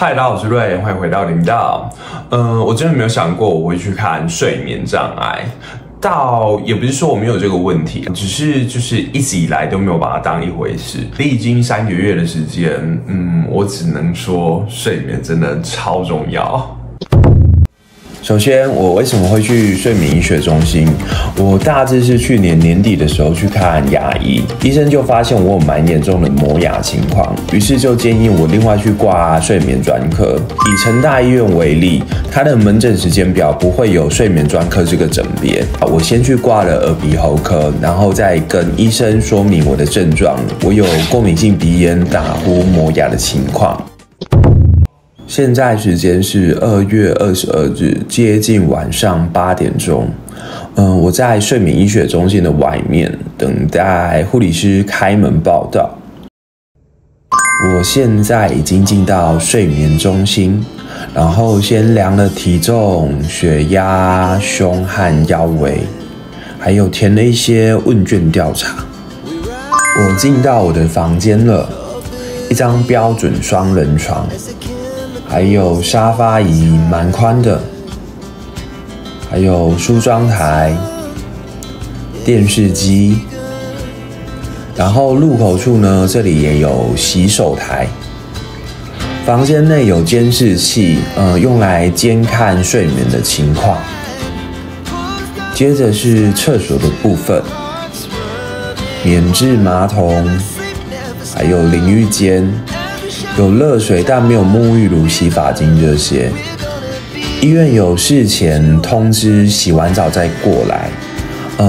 嗨，大家好，我是瑞，欢迎回到频道。我真的没有想过我会去看睡眠障碍，倒也不是说我没有这个问题，只是就是一直以来都没有把它当一回事。历经3个月的时间，我只能说睡眠真的超重要。首先，我为什么会去睡眠医学中心？我大致是去年年底的时候去看牙医，医生就发现我有蛮严重的磨牙情况，于是就建议我另外去挂睡眠专科。以成大医院为例，它的门诊时间表不会有睡眠专科这个诊别。我先去挂了耳鼻喉科，然后再跟医生说明我的症状，我有过敏性鼻炎、打呼、磨牙的情况。现在时间是2月22日，接近晚上8点钟。我在睡眠医学中心的外面等待护理师开门报到。我现在已经进到睡眠中心，然后先量了体重、血压、胸和腰围，还有填了一些问卷调查。我进到我的房间了，一张标准双人床。还有沙发椅蛮宽的，还有梳妆台、电视机，然后入口处呢，这里也有洗手台。房间内有监视器，用来监看睡眠的情况。接着是厕所的部分，免治马桶，还有淋浴间。有热水，但没有沐浴乳、洗发精这些。医院有事前通知，洗完澡再过来。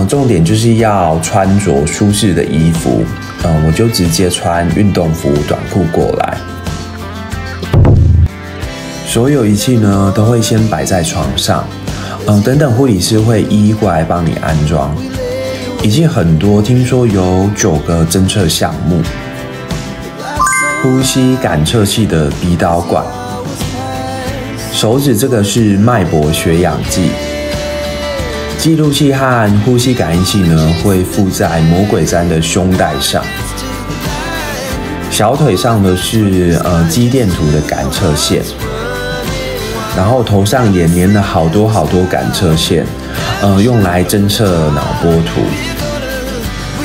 重点就是要穿着舒适的衣服。我就直接穿运动服、短裤过来。所有仪器呢，都会先摆在床上。等等护理师会一一过来帮你安装。仪器很多，听说有9个侦测项目。呼吸感测器的鼻导管，手指这个是脉搏血氧计，记录器和呼吸感应器呢会附在魔鬼毡的胸带上，小腿上的是肌电图的感测线，然后头上也粘了好多感测线，用来侦测脑波图。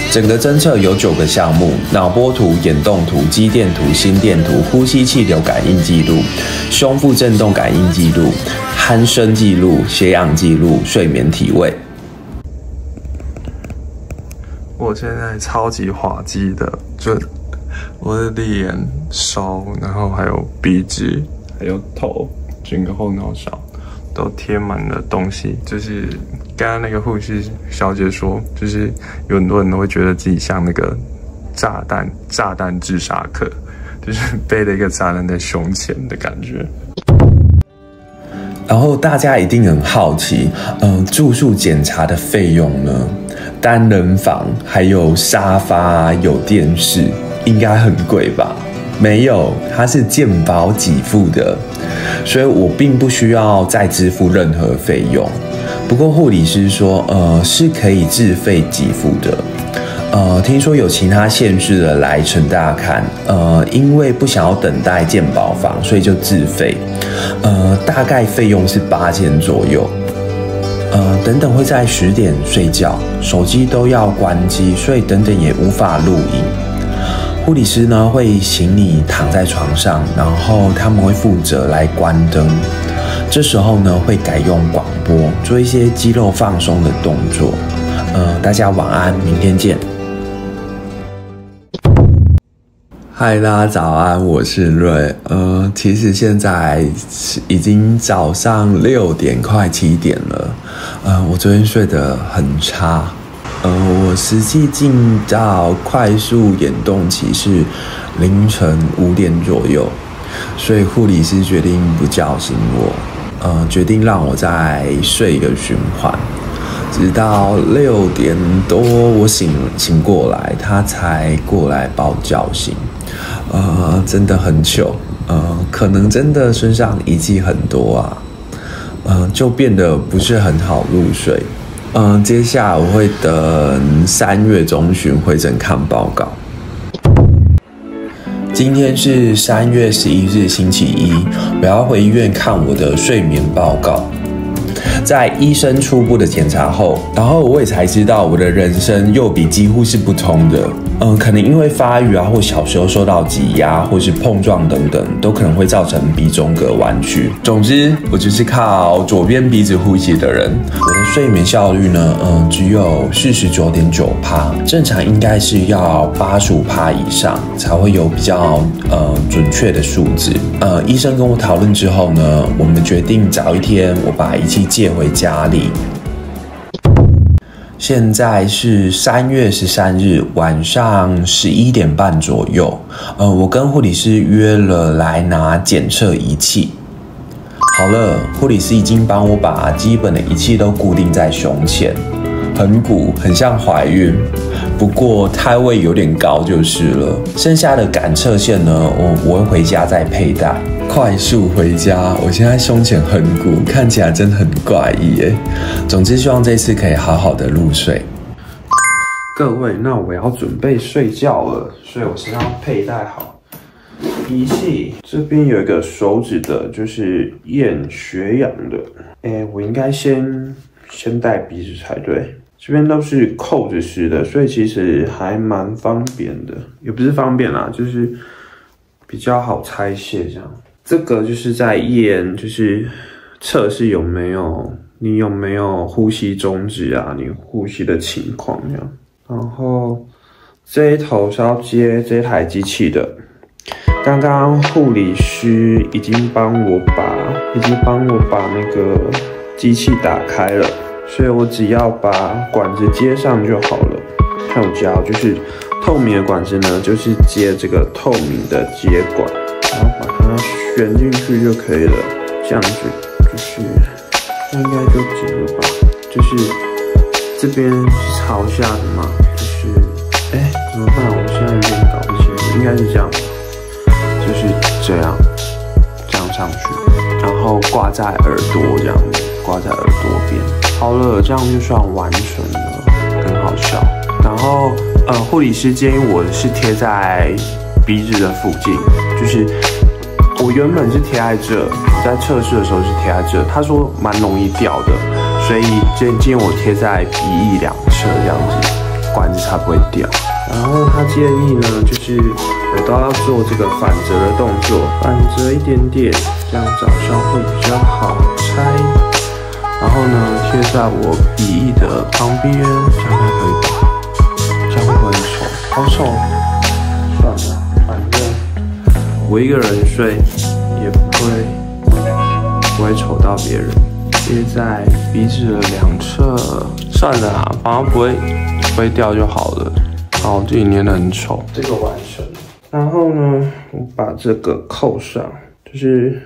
整个侦测有9个项目：脑波图、眼动图、肌电图、心电图、呼吸气流感应记录、胸腹振动感应记录、鼾声记录、血氧记录、睡眠体位。我现在超级滑稽的，就我的脸、手，然后还有鼻子，还有头，整个后脑勺都贴满了东西，就是刚刚那个护士小姐说，就是有很多人都会觉得自己像那个炸弹自杀客，就是背了一个炸弹在胸前的感觉。然后大家一定很好奇，住宿检查的费用呢？单人房还有沙发有电视，应该很贵吧？没有，它是健保给付的，所以我并不需要再支付任何费用。不过护理师说，是可以自费给付的。听说有其他县市的来成大看，因为不想要等待健保房，所以就自费。大概费用是8000左右。等等会在10点睡觉，手机都要关机，所以等等也无法录影。护理师呢会请你躺在床上，然后他们会负责来关灯。这时候呢会改用广播，做一些肌肉放松的动作。大家晚安，明天见。嗨，大家早安，我是瑞。其实现在已经早上6点快7点了。我昨天睡得很差。我实际进到快速眼动期是凌晨5点左右，所以护理师决定不叫醒我，决定让我再睡一个循环，直到6点多我醒过来，他才过来把我叫醒。真的很糗，可能真的身上仪器很多啊，就变得不是很好入睡。接下来我会等3月中旬回诊看报告。今天是3月11日星期一，我要回医院看我的睡眠报告。在医生初步的检查后，然后我也才知道我的人生右鼻几乎是不通的。可能因为发育啊，或小时候受到挤压，或是碰撞等等，都可能会造成鼻中隔弯曲。总之，我就是靠左边鼻子呼吸的人。我的睡眠效率呢，只有49.9%，正常应该是要85%以上才会有比较准确的数字。医生跟我讨论之后呢，我们决定找一天我把仪器借回家里。现在是3月13日晚上11点半左右，我跟护理师约了来拿检测仪器。好了，护理师已经帮我把基本的仪器都固定在胸前，很鼓，很像怀孕，不过胎位有点高就是了。剩下的感测线呢，我会回家再佩戴。快速回家，我现在胸前很鼓，看起来真的很怪异耶。总之，希望这次可以好好的入睡。各位，那我要准备睡觉了，所以我先要佩戴好仪器。这边有一个手指的，就是验血氧的。我应该先戴鼻子才对。这边都是扣着式的，所以其实还蛮方便的，也不是方便啦，就是比较好拆卸这样。这个就是在验，就是测试你有没有呼吸中止啊，你呼吸的情况这样。然后这一头是要接这台机器的，刚刚护理师已经帮我把那个机器打开了，所以我只要把管子接上就好了。看我教，就是透明的管子呢，就是接这个透明的接管，然后把它旋进去就可以了。这样子就是应该就紧了吧？就是这边是朝下的嘛，就是怎么办？我现在有点搞不清楚，应该是这样，就是这样上去，然后挂在耳朵这样子，挂在耳朵边。好了，这样就算完成了，很好笑。然后护理师建议我是贴在鼻子的附近，就是我原本是贴在这，我在测试的时候是贴在这，他说蛮容易掉的，所以建议我贴在鼻翼两侧这样子，管子才不会掉。然后他建议呢，就是我都要做这个反折的动作，反折一点点，这样早上会比较好拆。然后呢，贴在我鼻翼的旁边，这样还可以吧？这样会不会很丑？好丑！算了，反正我一个人睡也不会丑到别人。贴在鼻子的两侧，算了啦，反正不会掉就好了。好，自己粘得很丑，这个完成了。然后呢，我把这个扣上，就是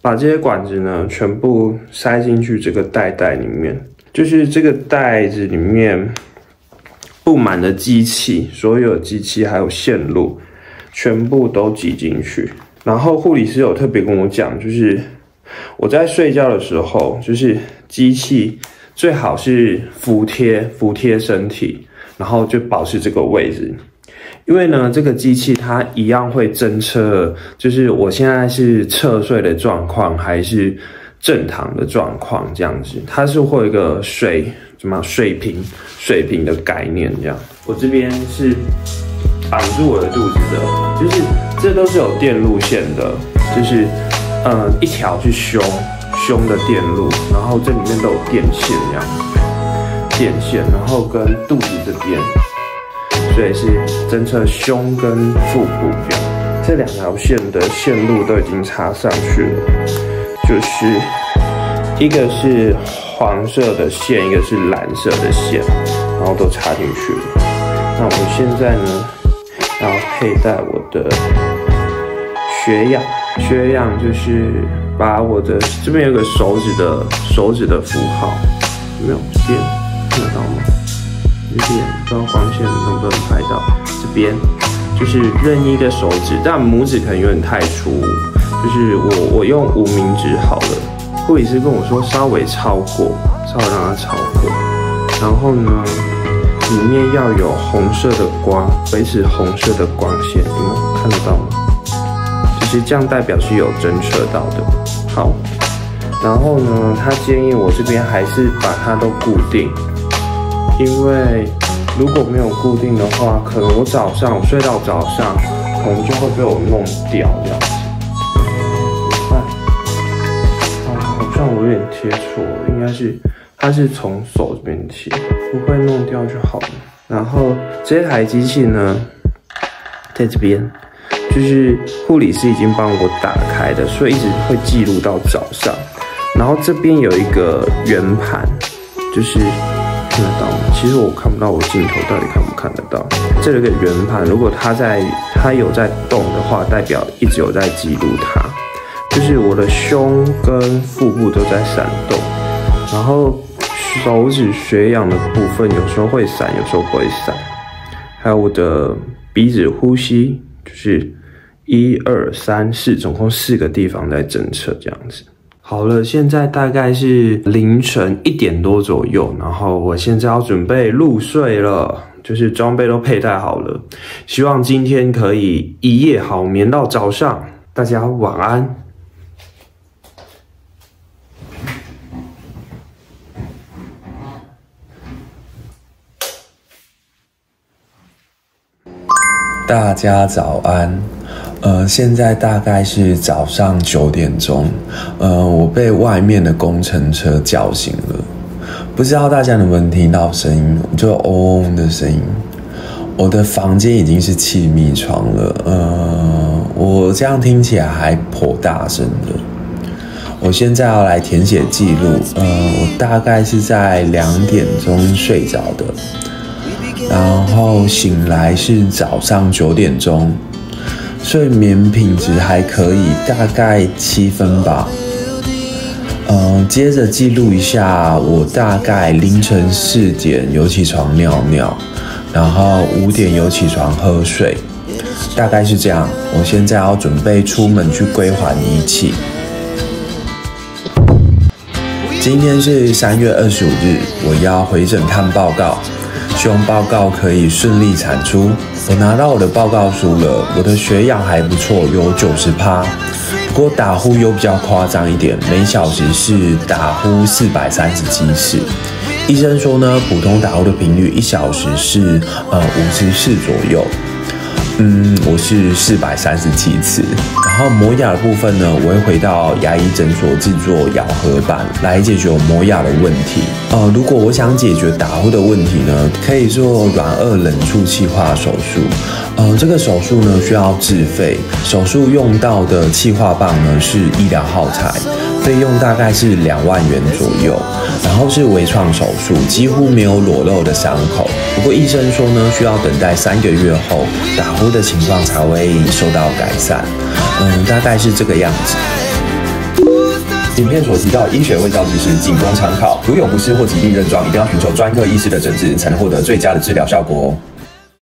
把这些管子呢全部塞进去这个袋里面，就是这个袋子里面布满的机器，所有机器还有线路，全部都挤进去。然后护理师有特别跟我讲，就是我在睡觉的时候，就是机器最好是服贴身体。然后就保持这个位置，因为呢，这个机器它一样会侦测，就是我现在是侧睡的状况还是正躺的状况这样子，它是会有一个水平的概念这样。我这边是绑住我的肚子的，就是这都是有电路线的，就是一条是胸的电路，然后这里面都有电线这样子。电线，然后跟肚子这边，所以是侦测胸跟腹部这样。这两条线的线路都已经插上去了，就是一个是黄色的线，一个是蓝色的线，然后都插进去了。那我现在呢，要佩戴我的血氧就是把我的这边有个手指的符号，有没有这边？看得到吗？有点不知道光线能不能拍到。这边就是任意一个手指，但拇指可能有点太粗，就是我用无名指好了。护理师跟我说稍微让它超过。然后呢，里面要有红色的光，维持红色的光线，有没有看得到吗？实这样代表是有侦测到的。好，然后呢，他建议我这边还是把它都固定，因为如果没有固定的话，可能我睡到早上，可能就会被我弄掉这样子。好像我有点贴错，应该是它是从手这边切，不会弄掉就好了。然后这台机器呢，在这边就是护理师已经帮我打开的，所以一直会记录到早上。然后这边有一个圆盘，就是看得到吗？其实我看不到我镜头到底看不看得到。这有一个圆盘，如果它有在动的话，代表一直有在记录它。就是我的胸跟腹部都在闪动，然后手指血氧的部分有时候会闪，有时候不会闪。还有我的鼻子呼吸，就是1、2、3、4，总共4个地方在侦测这样子。好了，现在大概是凌晨1点多左右，然后我现在要准备入睡了，就是装备都佩戴好了，希望今天可以一夜好眠到早上，大家晚安。大家早安，现在大概是早上9点钟，我被外面的工程车叫醒了，不知道大家能不能听到声音，就嗡嗡的声音。我的房间已经是气密窗了，我这样听起来还颇大声的。我现在要来填写记录，我大概是在2点钟睡着的。然后醒来是早上9点钟，睡眠品质还可以，大概7分吧。接着记录一下，我大概凌晨4点有起床尿尿，然后5点有起床喝水，大概是这样。我现在要准备出门去归还仪器。今天是3月25日，我要回诊看报告。希望报告可以顺利产出。我拿到我的报告书了，我的血氧还不错，有90%。不过打呼有比较夸张一点，每小时是打呼437次。医生说呢，普通打呼的频率1小时是50次左右。我是437次。然后磨牙的部分呢，我会回到牙医诊所制作咬合板来解决我磨牙的问题。如果我想解决打呼的问题呢，可以做软腭冷处气化手术。这个手术呢需要自费，手术用到的气化棒呢是医疗耗材，费用大概是2万元左右。然后是微创手术，几乎没有裸露的伤口。不过医生说呢，需要等待3个月后，打呼的情况才会受到改善。大概是这个样子。影片所提到的医学卫教知识仅供参考，如有不适或疾病症状，一定要寻求专科医师的诊治，才能获得最佳的治疗效果哦。